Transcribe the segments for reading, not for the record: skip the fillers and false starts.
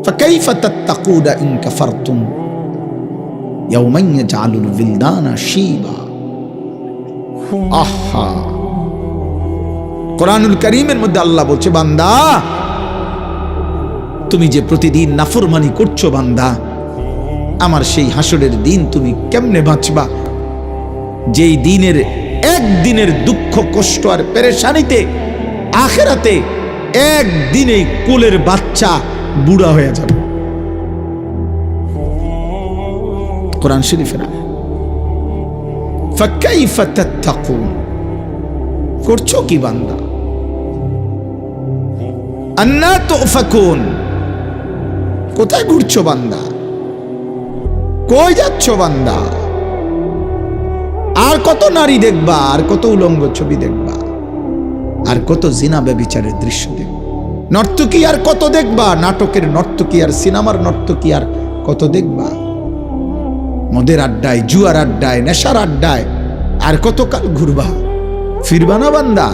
ফাকাইফা তাত্তাকুনা in কাফারতুম ইয়াওমান ইয়াজআলুল বিলদানা Shiba. আহা, কোরআনুল কারীমের মধ্যে আল্লাহ বলছে, বান্দা তুমি যে প্রতিদিন নাফরমানি করছো বান্দা, আমার সেই হাসরের দিন তুমি কেমনে বাঁচবা, যেই দিনের একদিনের দুঃখ কষ্ট আর পেরেশানিতে আখিরাতে একদিনেই কোলের বাচ্চা বুড়া হয়ে যাবে। কোরআন শরীফের আয়াত। ফাকাইফা তাত্তাকুন, করছো কি বান্দা? আন্না তুফাকুন, কোথায় ঘুরছো বান্দা? কই যাচ্ছ বান্দা? আর কত নারী দেখবা, আর কত উলঙ্গ ছবি দেখবা, আর কত জিনা ব্যভিচারের দৃশ্য দেখবা? নর্তকী আর কত দেখবা? নাটকের নর্তকী আর সিনেমার নর্তকী আর কত দেখবা? মদের আড্ডায়, জুয়ার আড্ডায়, নেশার আড্ডায় আর কতকাল ঘুরবা? ফিরবা না বান্দা?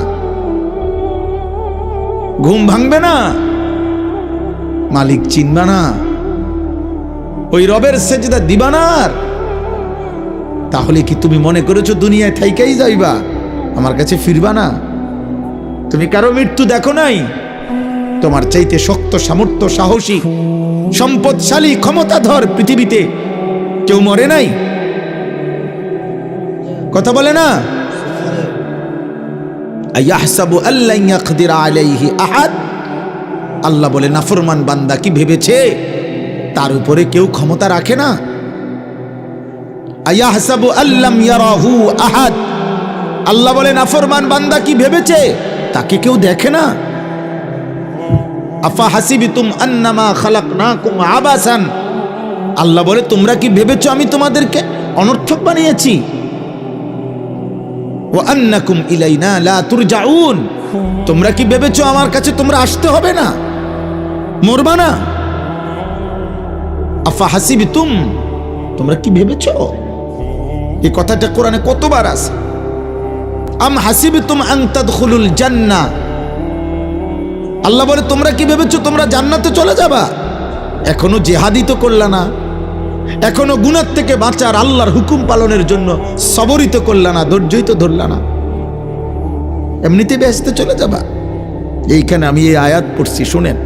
ঘুম ভাঙবে না? মালিক চিনবা না? ওই রবের সেজদা দিবা না? তাহলে কি তুমি মনে করেছো দুনিয়ায় থাইকাই যাইবা, আমার কাছে ফিরবা না? তুমি কারো মৃত্যু দেখো নাই? তোমার চাইতে শক্ত, সামর্থ্য, সাহসী, সম্পদশালী, ক্ষমতাধর পৃথিবীতে কেউ মরে নাই? কথা বলে না? আয়াহসাবু আল্লা ইয়াকদিরা আলাইহি আহাদ। আল্লাহ বলে, নাফরমান বান্দা কি ভেবেছে তার উপরে কেউ ক্ষমতা রাখে না? আয়াহসাবু আল্লাম ইয়ারাহু আহাদ। আল্লাহ বলে, নাফরমান বান্দা কি ভেবেছে তাকে কেউ দেখে না? আফা হাসিবিতুম আন্নামা খালাকনাকুম আবাসান। আল্লাহ বলে, তোমরা কি ভেবেছো আমি তোমাদেরকে অনর্থক বানিয়েছি? ওয়া আন্নাকুম ইলাইনা লা তুরজাউন। তোমরা কি ভেবেছো আমার কাছে তোমরা আসতে হবে না, মরবা না? আফা হাসিবিতুম, তোমরা কি ভেবেছো? এই কথাটা কোরআনে কতবার আছে? আম হাসিবিতুম আন তাদখুলুল জান্নাহ। আল্লাহ বলে, তোমরা কি ভেবেছো তোমরা জান্নাতে চলে যাবা? এখনো জিহাদি তো করলা না, এখনো গুনাহ থেকে বাঁচার আল্লাহর হুকুম পালনের জন্য সবরই তো করলা না, ধৈর্যই তো ধরলা না, এমনিতে বেহেশতে চলে যাবা? এইখানে আমি এই আয়াত পড়ছি, শুনেন।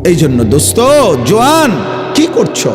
এই জন্য দোস্ত, জওয়ান, কি করছো?